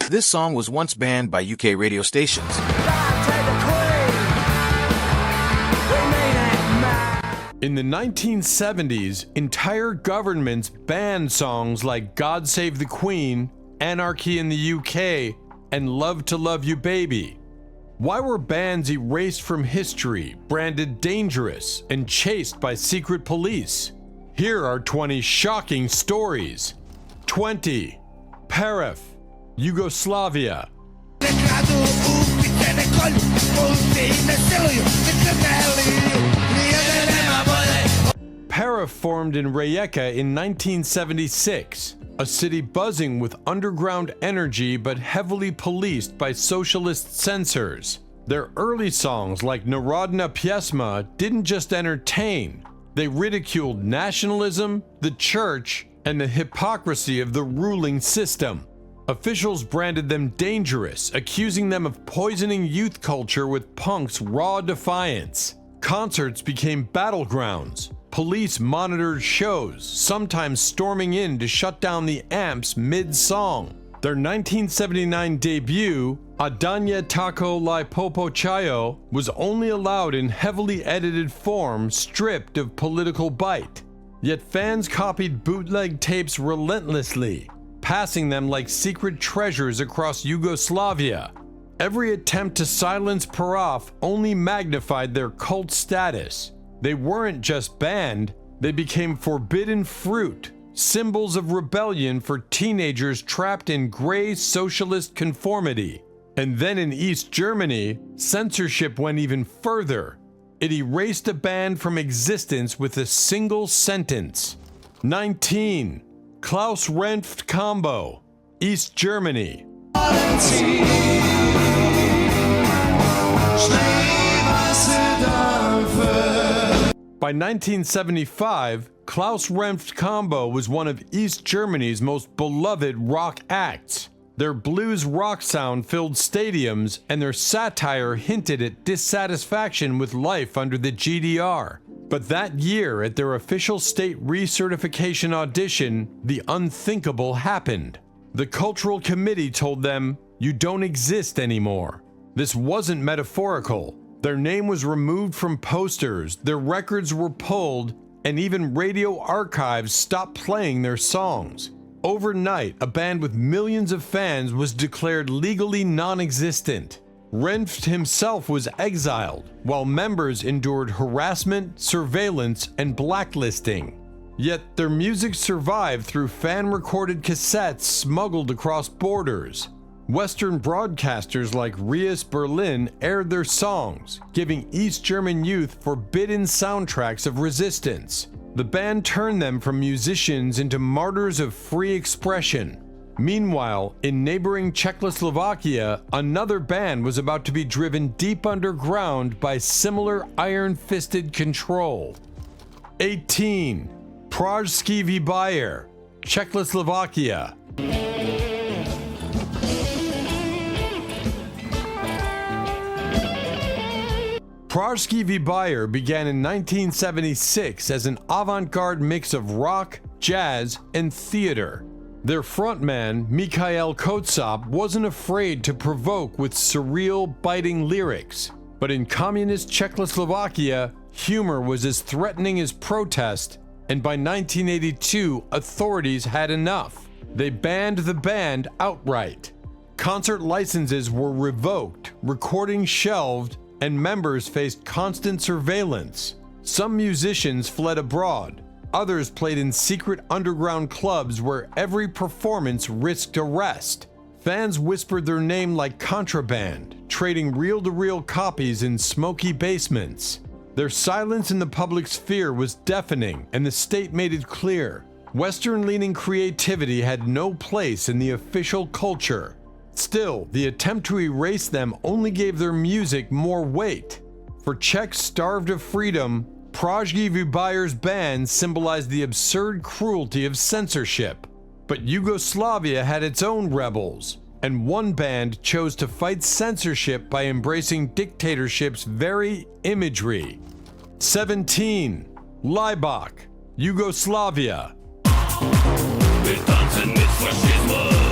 This song was once banned by UK radio stations. In the 1970s, entire governments banned songs like God Save the Queen, Anarchy in the UK, and Love to Love You Baby. Why were bands erased from history, branded dangerous, and chased by secret police? Here are 20 shocking stories. 20. Paraf, Yugoslavia. Paraf formed in Rijeka in 1976, a city buzzing with underground energy but heavily policed by socialist censors. Their early songs like Narodna Pjesma didn't just entertain, they ridiculed nationalism, the church, and the hypocrisy of the ruling system. Officials branded them dangerous, accusing them of poisoning youth culture with punk's raw defiance. Concerts became battlegrounds. Police monitored shows, sometimes storming in to shut down the amps mid-song. Their 1979 debut, Adanya Tako Lai Popo Chayo, was only allowed in heavily edited form, stripped of political bite. Yet fans copied bootleg tapes relentlessly, passing them like secret treasures across Yugoslavia. Every attempt to silence Paraf only magnified their cult status. They weren't just banned, they became forbidden fruit, symbols of rebellion for teenagers trapped in gray socialist conformity. And then in East Germany, censorship went even further. It erased a band from existence with a single sentence. 19. Klaus Renft Combo, East Germany. By 1975, Klaus Renft Combo was one of East Germany's most beloved rock acts. Their blues rock sound filled stadiums, and their satire hinted at dissatisfaction with life under the GDR. But that year, at their official state recertification audition, the unthinkable happened. The cultural committee told them, "You don't exist anymore." This wasn't metaphorical. Their name was removed from posters, their records were pulled, and even radio archives stopped playing their songs. Overnight, a band with millions of fans was declared legally non-existent. Renft himself was exiled, while members endured harassment, surveillance, and blacklisting. Yet their music survived through fan-recorded cassettes smuggled across borders. Western broadcasters like Rias Berlin aired their songs, giving East German youth forbidden soundtracks of resistance. The band turned them from musicians into martyrs of free expression. Meanwhile, in neighboring Czechoslovakia, another band was about to be driven deep underground by similar iron-fisted control. 18. Pražský výběr, Czechoslovakia. Pražský výběr began in 1976 as an avant-garde mix of rock, jazz, and theater. Their frontman, Mikhail Kotsap, wasn't afraid to provoke with surreal, biting lyrics. But in communist Czechoslovakia, humor was as threatening as protest, and by 1982, authorities had enough. They banned the band outright. Concert licenses were revoked, recordings shelved, and members faced constant surveillance. Some musicians fled abroad. Others played in secret underground clubs where every performance risked arrest. Fans whispered their name like contraband, trading reel-to-reel copies in smoky basements. Their silence in the public sphere was deafening, and the state made it clear: Western-leaning creativity had no place in the official culture. Still, the attempt to erase them only gave their music more weight. For Czechs starved of freedom, Pražský výběr's band symbolized the absurd cruelty of censorship. But Yugoslavia had its own rebels, and one band chose to fight censorship by embracing dictatorship's very imagery. 17. Laibach, Yugoslavia. Wir tanzen mit Faschismus.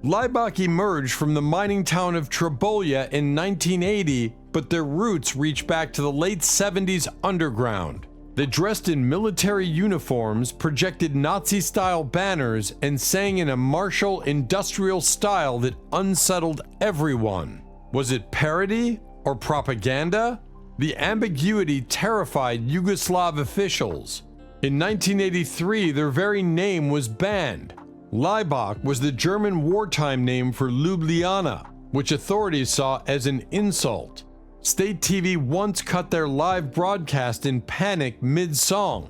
Laibach emerged from the mining town of Trabolia in 1980, but their roots reach back to the late 70s underground. They dressed in military uniforms, projected Nazi-style banners, and sang in a martial industrial style that unsettled everyone. Was it parody or propaganda? The ambiguity terrified Yugoslav officials. In 1983, their very name was banned. Laibach was the German wartime name for Ljubljana, which authorities saw as an insult. State TV once cut their live broadcast in panic mid-song.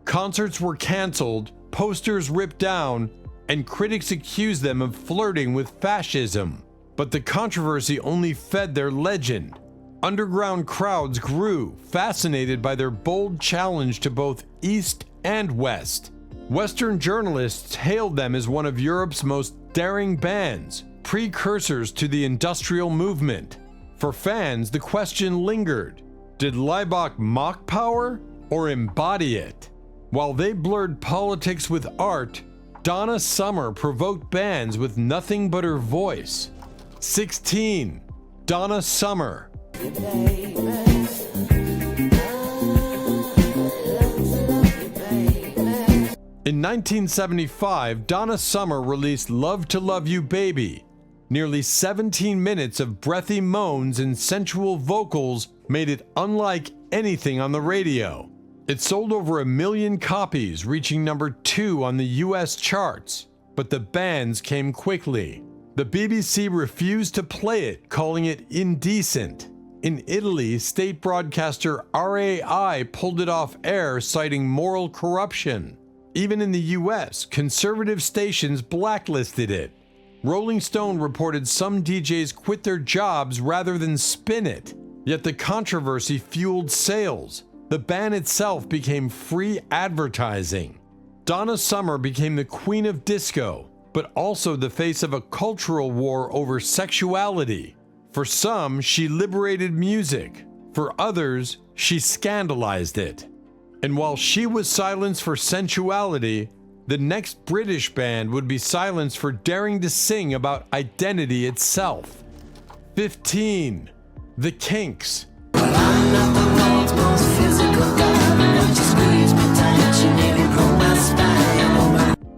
Concerts were canceled, posters ripped down, and critics accused them of flirting with fascism. But the controversy only fed their legend. Underground crowds grew, fascinated by their bold challenge to both East and West. Western journalists hailed them as one of Europe's most daring bands, precursors to the industrial movement. For fans, the question lingered: did Laibach mock power or embody it? While they blurred politics with art, Donna Summer provoked bands with nothing but her voice. 16. Donna Summer. In 1975, Donna Summer released Love to Love You Baby. Nearly 17 minutes of breathy moans and sensual vocals made it unlike anything on the radio. It sold over 1 million copies, reaching number 2 on the US charts, but the bans came quickly. The BBC refused to play it, calling it indecent. In Italy, state broadcaster RAI pulled it off air, citing moral corruption. Even in the US, conservative stations blacklisted it. Rolling Stone reported some DJs quit their jobs rather than spin it. Yet the controversy fueled sales. The ban itself became free advertising. Donna Summer became the queen of disco, but also the face of a cultural war over sexuality. For some, she liberated music. For others, she scandalized it. And while she was silenced for sensuality, the next British band would be silenced for daring to sing about identity itself. 15. The Kinks.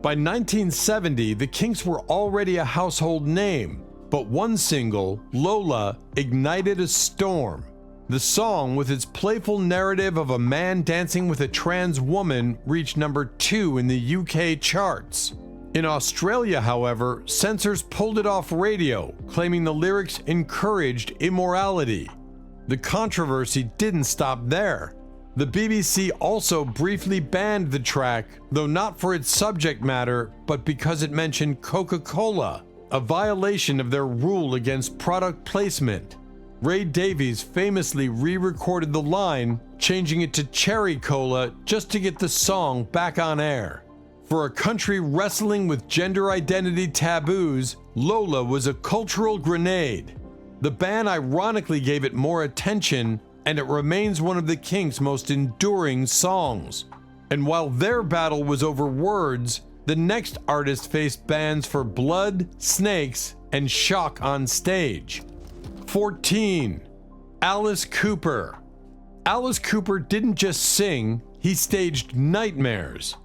By 1970, the Kinks were already a household name, but one single, Lola, ignited a storm. The song, with its playful narrative of a man dancing with a trans woman, reached number 2 in the UK charts. In Australia, however, censors pulled it off radio, claiming the lyrics encouraged immorality. The controversy didn't stop there. The BBC also briefly banned the track, though not for its subject matter, but because it mentioned Coca-Cola, a violation of their rule against product placement. Ray Davies famously re-recorded the line, changing it to Cherry Cola just to get the song back on air. For a country wrestling with gender identity taboos, Lola was a cultural grenade. The ban ironically gave it more attention, and it remains one of the Kinks' most enduring songs. And while their battle was over words, the next artist faced bans for blood, snakes, and shock on stage. 14. Alice Cooper. Alice Cooper didn't just sing, he staged nightmares.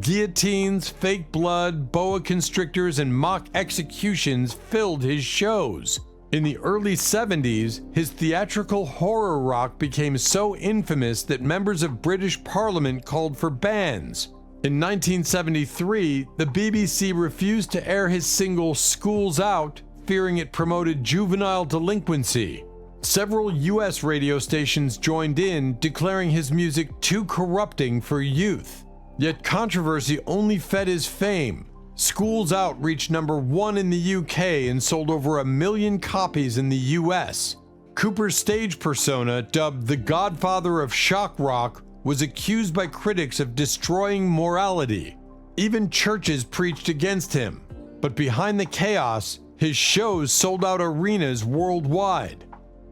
Guillotines, fake blood, boa constrictors, and mock executions filled his shows. In the early 70s, his theatrical horror rock became so infamous that members of British Parliament called for bans. In 1973, the BBC refused to air his single School's Out, fearing it promoted juvenile delinquency. Several US radio stations joined in, declaring his music too corrupting for youth. Yet controversy only fed his fame. School's Out reached number 1 in the UK and sold over 1 million copies in the US. Cooper's stage persona, dubbed the Godfather of Shock Rock, was accused by critics of destroying morality. Even churches preached against him. But behind the chaos, his shows sold out arenas worldwide.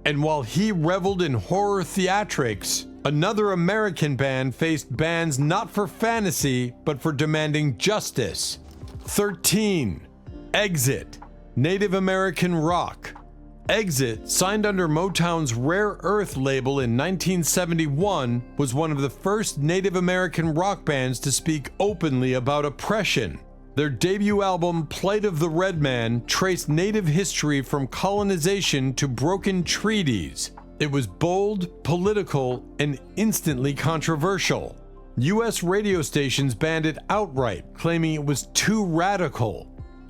And while he reveled in horror theatrics, another American band faced bans not for fantasy, but for demanding justice. 13. Exit. Native American rock. Exit, signed under Motown's Rare Earth label in 1971, was one of the first Native American rock bands to speak openly about oppression. Their debut album, Plight of the Red Man, traced Native history from colonization to broken treaties. It was bold, political, and instantly controversial. US radio stations banned it outright, claiming it was too radical.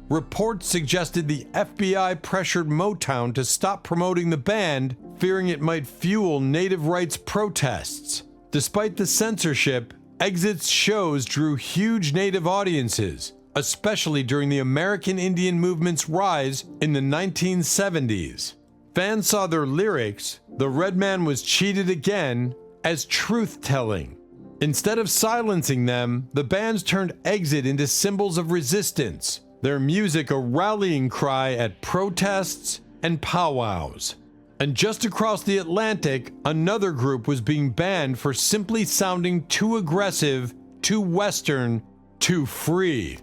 Reports suggested the FBI pressured Motown to stop promoting the band, fearing it might fuel native rights protests. Despite the censorship, Exit's shows drew huge native audiences, especially during the American Indian movement's rise in the 1970s. Fans saw their lyrics, "The Red Man was cheated again," as truth-telling. Instead of silencing them, the bands turned Exit into symbols of resistance, their music a rallying cry at protests and powwows. And just across the Atlantic, another group was being banned for simply sounding too aggressive, too Western, too free.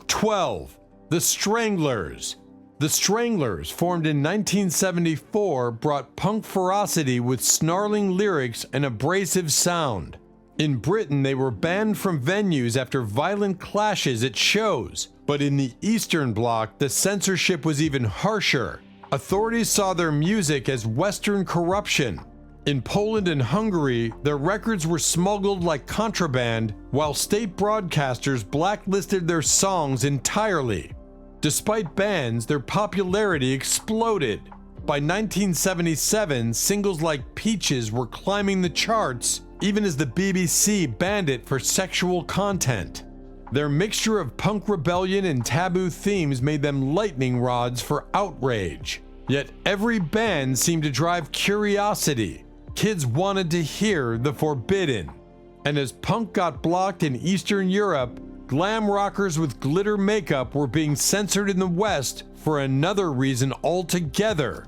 12. The Stranglers. The Stranglers, formed in 1974, brought punk ferocity with snarling lyrics and abrasive sound. In Britain, they were banned from venues after violent clashes at shows, but in the Eastern Bloc, the censorship was even harsher. Authorities saw their music as Western corruption. In Poland and Hungary, their records were smuggled like contraband, while state broadcasters blacklisted their songs entirely. Despite bans, their popularity exploded. By 1977, singles like Peaches were climbing the charts, even as the BBC banned it for sexual content. Their mixture of punk rebellion and taboo themes made them lightning rods for outrage. Yet every band seemed to drive curiosity. Kids wanted to hear the forbidden. And as punk got blocked in Eastern Europe, glam rockers with glitter makeup were being censored in the West for another reason altogether.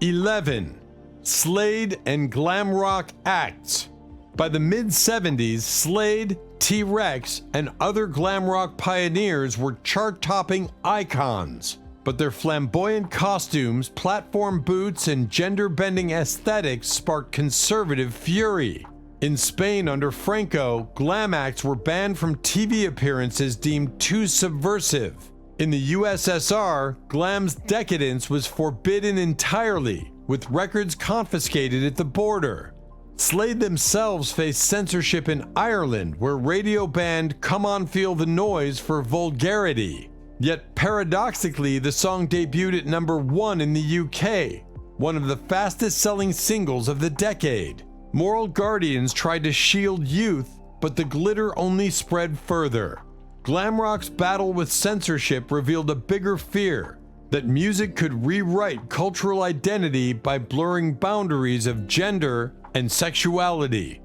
11. Slade and glam rock acts. By the mid-70s, Slade, T-Rex, and other glam rock pioneers were chart-topping icons, but their flamboyant costumes, platform boots, and gender-bending aesthetics sparked conservative fury. In Spain under Franco, glam acts were banned from TV appearances deemed too subversive. In the USSR, glam's decadence was forbidden entirely, with records confiscated at the border. Slade themselves faced censorship in Ireland, where radio banned "Come On Feel the Noise" for vulgarity. Yet paradoxically, the song debuted at number 1 in the UK, one of the fastest-selling singles of the decade. Moral guardians tried to shield youth, but the glitter only spread further. Glam rock's battle with censorship revealed a bigger fear: that music could rewrite cultural identity by blurring boundaries of gender and sexuality.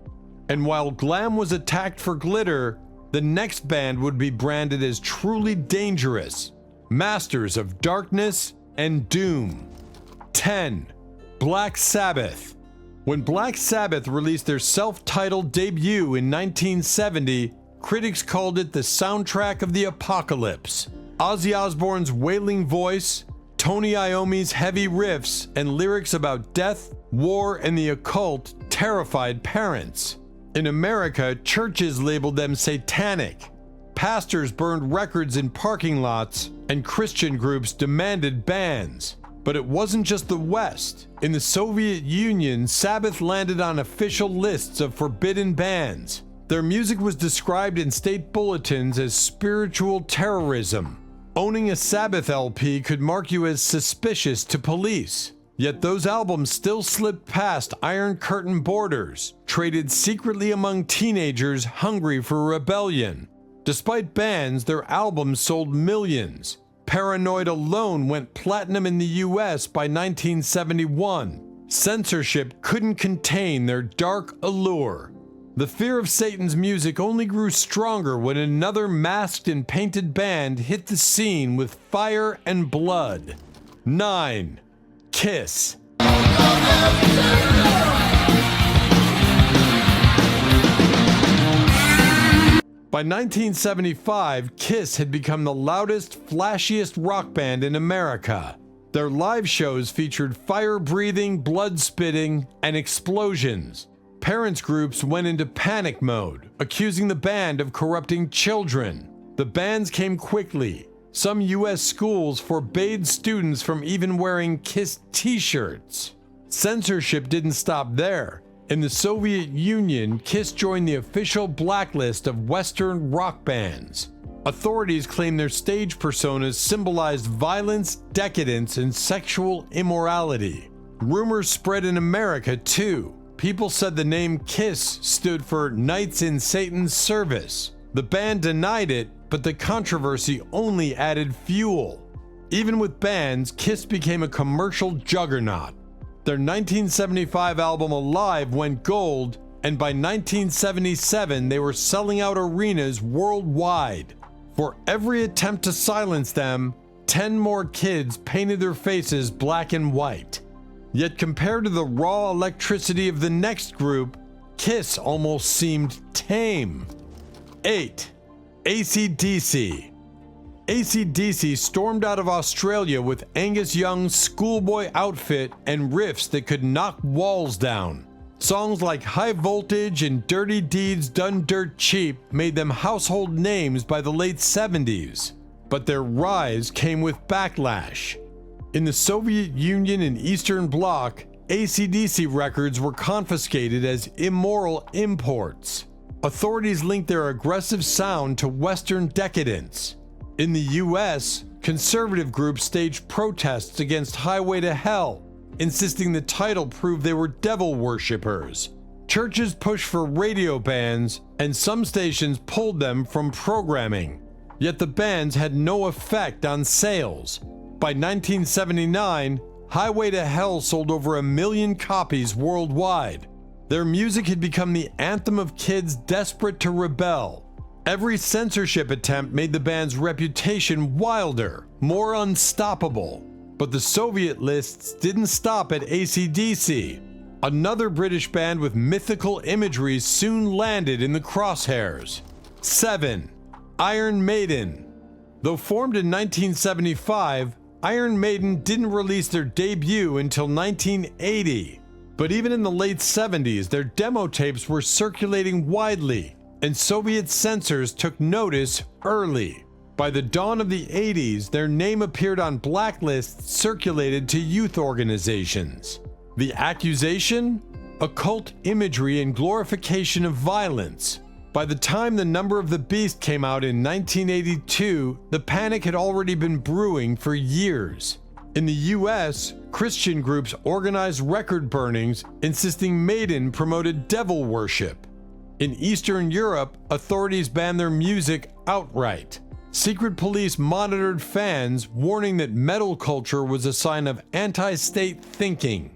And while glam was attacked for glitter, the next band would be branded as truly dangerous, masters of darkness and doom. 10. Black Sabbath. When Black Sabbath released their self-titled debut in 1970, critics called it the soundtrack of the apocalypse. Ozzy Osbourne's wailing voice, Tony Iommi's heavy riffs, and lyrics about death, war, and the occult terrified parents. In America, churches labeled them satanic. Pastors burned records in parking lots, and Christian groups demanded bans. But it wasn't just the West. In the Soviet Union, Sabbath landed on official lists of forbidden bands. Their music was described in state bulletins as spiritual terrorism. Owning a Sabbath LP could mark you as suspicious to police. Yet those albums still slipped past Iron Curtain borders, traded secretly among teenagers hungry for rebellion. Despite bans, their albums sold millions. Paranoid alone went platinum in the US by 1971. Censorship couldn't contain their dark allure. The fear of Satan's music only grew stronger when another masked and painted band hit the scene with fire and blood. 9. Kiss. By 1975, Kiss had become the loudest, flashiest rock band in America. Their live shows featured fire-breathing, blood-spitting, and explosions. Parents groups went into panic mode, accusing the band of corrupting children. The bans came quickly. Some U.S. schools forbade students from even wearing Kiss t-shirts. Censorship didn't stop there. In the Soviet Union, Kiss joined the official blacklist of Western rock bands. Authorities claimed their stage personas symbolized violence, decadence, and sexual immorality. Rumors spread in America, too. People said the name Kiss stood for Knights in Satan's Service. The band denied it, but the controversy only added fuel. Even with bans, Kiss became a commercial juggernaut. Their 1975 album Alive went gold, and by 1977 they were selling out arenas worldwide. For every attempt to silence them, 10 more kids painted their faces black and white. Yet compared to the raw electricity of the next group, Kiss almost seemed tame. 8. AC/DC. AC/DC stormed out of Australia with Angus Young's schoolboy outfit and riffs that could knock walls down. Songs like High Voltage and Dirty Deeds Done Dirt Cheap made them household names by the late 70s, but their rise came with backlash. In the Soviet Union and Eastern Bloc, AC/DC records were confiscated as immoral imports. Authorities linked their aggressive sound to Western decadence. In the US, conservative groups staged protests against Highway to Hell, insisting the title proved they were devil worshippers. Churches pushed for radio bans, and some stations pulled them from programming. Yet the bans had no effect on sales. By 1979, Highway to Hell sold over 1 million copies worldwide. Their music had become the anthem of kids desperate to rebel. Every censorship attempt made the band's reputation wilder, more unstoppable. But the Soviet lists didn't stop at AC/DC. Another British band with mythical imagery soon landed in the crosshairs. 7. Iron Maiden. Though formed in 1975, Iron Maiden didn't release their debut until 1980. But even in the late 70s, their demo tapes were circulating widely, and Soviet censors took notice early. By the dawn of the 80s, their name appeared on blacklists circulated to youth organizations. The accusation? Occult imagery and glorification of violence. By the time The Number of the Beast came out in 1982, the panic had already been brewing for years. In the US, Christian groups organized record burnings, insisting Maiden promoted devil worship. In Eastern Europe, authorities banned their music outright. Secret police monitored fans, warning that metal culture was a sign of anti-state thinking.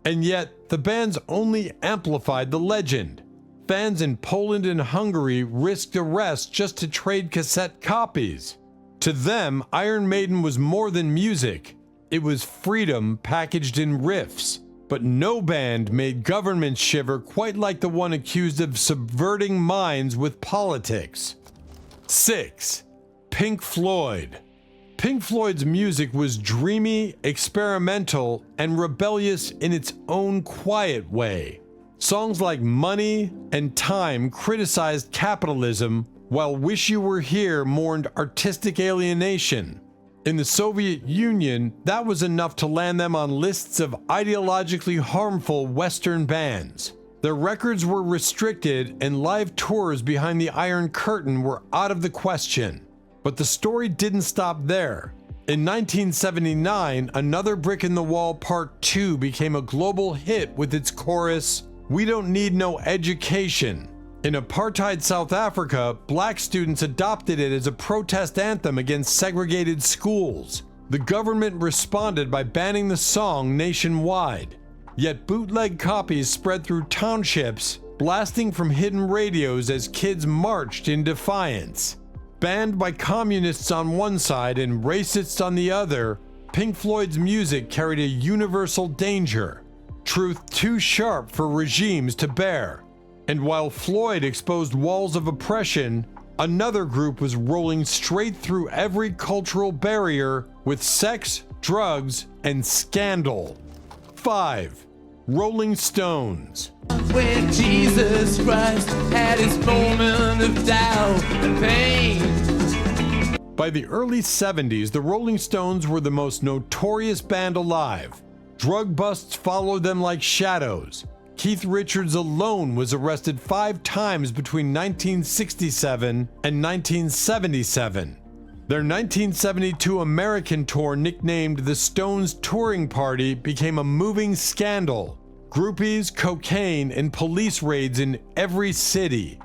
And yet, the bands only amplified the legend. Fans in Poland and Hungary risked arrest just to trade cassette copies. To them, Iron Maiden was more than music. It was freedom packaged in riffs. But no band made governments shiver quite like the one accused of subverting minds with politics. 6. Pink Floyd. Pink Floyd's music was dreamy, experimental, and rebellious in its own quiet way. Songs like Money and Time criticized capitalism, while Wish You Were Here mourned artistic alienation. In the Soviet Union, that was enough to land them on lists of ideologically harmful Western bands. Their records were restricted, and live tours behind the Iron Curtain were out of the question. But the story didn't stop there. In 1979, Another Brick in the Wall Part 2 became a global hit with its chorus, "We don't need no education." In apartheid South Africa, black students adopted it as a protest anthem against segregated schools. The government responded by banning the song nationwide. Yet bootleg copies spread through townships, blasting from hidden radios as kids marched in defiance. Banned by communists on one side and racists on the other, Pink Floyd's music carried a universal danger. Truth too sharp for regimes to bear. And while Floyd exposed walls of oppression, Another group was rolling straight through every cultural barrier with sex, drugs, and scandal. 5. Rolling Stones. When Jesus Christ had his moment of doubt and pain. By the early 70s, the Rolling Stones were the most notorious band alive. Drug busts followed them like shadows. Keith Richards alone was arrested 5 times between 1967 and 1977. Their 1972 American tour, nicknamed the Stones Touring Party, became a moving scandal. Groupies, cocaine, and police raids in every city.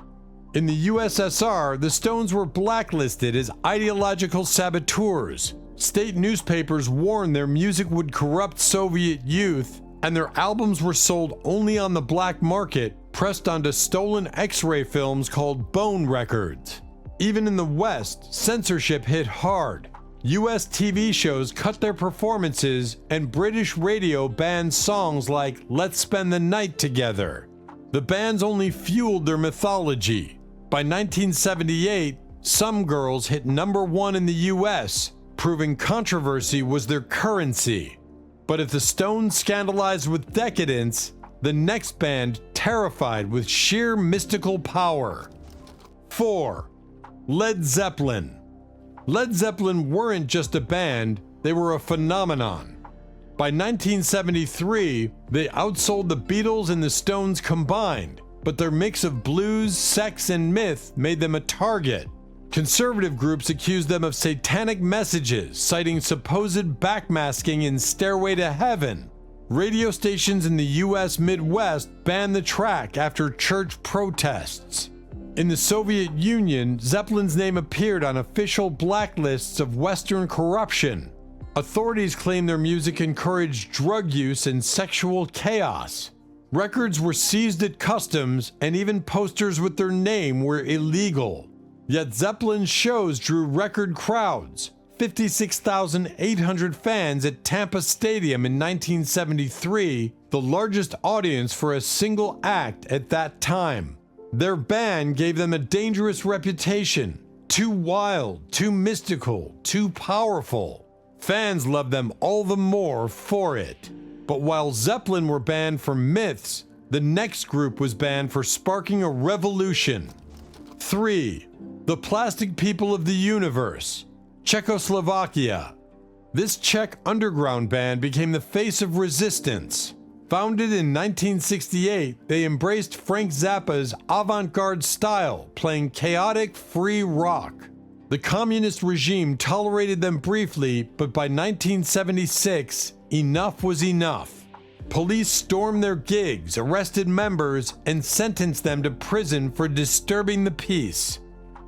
In the USSR, the Stones were blacklisted as ideological saboteurs. State newspapers warned their music would corrupt Soviet youth, and their albums were sold only on the black market, pressed onto stolen X-ray films called bone records. Even in the West, censorship hit hard. US TV shows cut their performances, and British radio banned songs like Let's Spend the Night Together. The bans only fueled their mythology. By 1978, Some Girls hit #1 in the US, proving controversy was their currency. But if the Stones scandalized with decadence, the next band terrified with sheer mystical power. 4. Led Zeppelin. Led Zeppelin weren't just a band, they were a phenomenon. By 1973, they outsold the Beatles and the Stones combined, but their mix of blues, sex, and myth made them a target. Conservative groups accused them of satanic messages, citing supposed backmasking in Stairway to Heaven. Radio stations in the US Midwest banned the track after church protests. In the Soviet Union, Zeppelin's name appeared on official blacklists of Western corruption. Authorities claimed their music encouraged drug use and sexual chaos. Records were seized at customs, and even posters with their name were illegal. Yet Zeppelin's shows drew record crowds, 56,800 fans at Tampa Stadium in 1973, the largest audience for a single act at that time. Their ban gave them a dangerous reputation, too wild, too mystical, too powerful. Fans loved them all the more for it. But while Zeppelin were banned for myths, the next group was banned for sparking a revolution. 3. The Plastic People of the Universe. Czechoslovakia. This Czech underground band became the face of resistance. Founded in 1968, they embraced Frank Zappa's avant-garde style, playing chaotic, free rock. The communist regime tolerated them briefly, but by 1976, enough was enough. Police stormed their gigs, arrested members, and sentenced them to prison for disturbing the peace.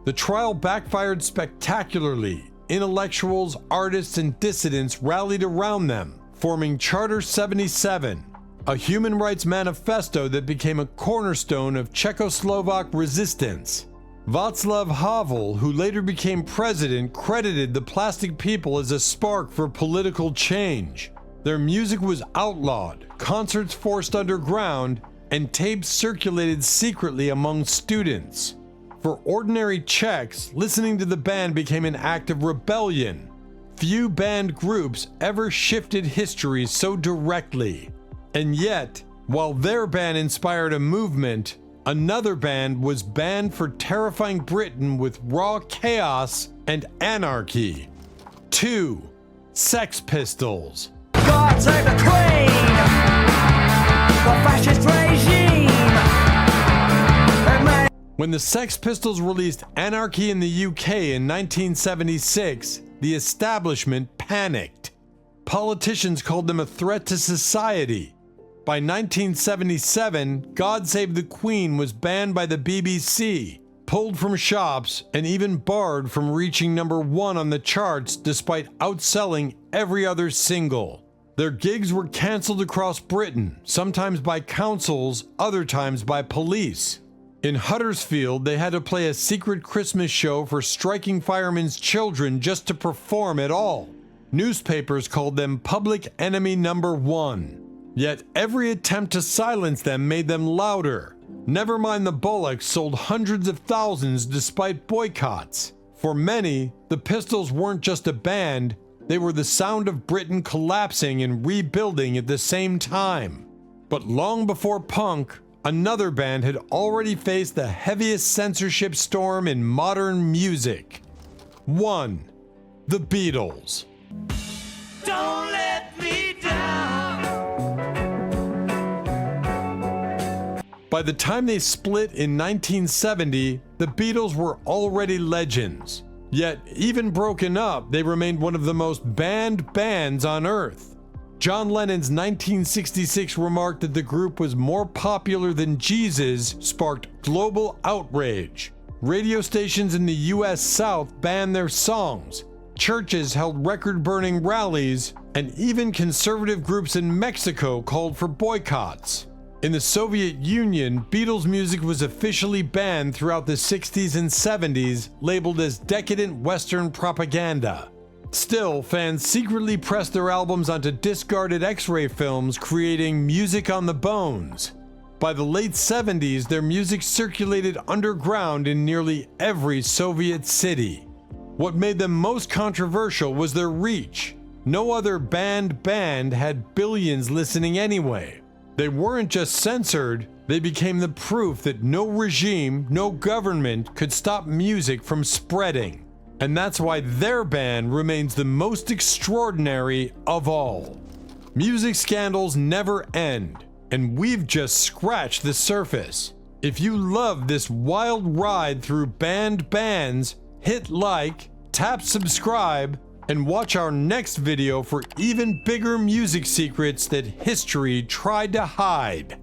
The trial backfired spectacularly. Intellectuals, artists, and dissidents rallied around them, forming Charter 77, a human rights manifesto that became a cornerstone of Czechoslovak resistance. Václav Havel, who later became president, credited the Plastic People as a spark for political change. Their music was outlawed, concerts forced underground, and tapes circulated secretly among students. For ordinary Czechs, listening to the band became an act of rebellion. Few band groups ever shifted history so directly. And yet, while their band inspired a movement, another band was banned for terrifying Britain with raw chaos and anarchy. 2. Sex Pistols. God save the Queen! The fascist regime! When the Sex Pistols released Anarchy in the UK in 1976, the establishment panicked. Politicians called them a threat to society. By 1977, God Save the Queen was banned by the BBC, pulled from shops, and even barred from reaching #1 on the charts despite outselling every other single. Their gigs were cancelled across Britain, sometimes by councils, other times by police. In Huddersfield, they had to play a secret Christmas show for striking firemen's children just to perform at all. Newspapers called them public enemy #1. Yet every attempt to silence them made them louder. Never mind the Bullocks sold hundreds of thousands despite boycotts. For many, the Pistols weren't just a band, they were the sound of Britain collapsing and rebuilding at the same time. But long before punk, another band had already faced the heaviest censorship storm in modern music. 1. The Beatles. Don't let me down. By the time they split in 1970, the Beatles were already legends. Yet, even broken up, they remained one of the most banned bands on Earth. John Lennon's 1966 remark that the group was more popular than Jesus sparked global outrage. Radio stations in the US South banned their songs, churches held record-burning rallies, and even conservative groups in Mexico called for boycotts. In the Soviet Union, Beatles music was officially banned throughout the 60s and 70s, labeled as decadent Western propaganda. Still, fans secretly pressed their albums onto discarded X-ray films, creating music on the bones. By the late 70s, their music circulated underground in nearly every Soviet city. What made them most controversial was their reach. No other band had billions listening anyway. They weren't just censored, they became the proof that no regime, no government could stop music from spreading. And that's why their band remains the most extraordinary of all. Music scandals never end, and we've just scratched the surface. If you love this wild ride through banned bands, hit like, tap subscribe, and watch our next video for even bigger music secrets that history tried to hide.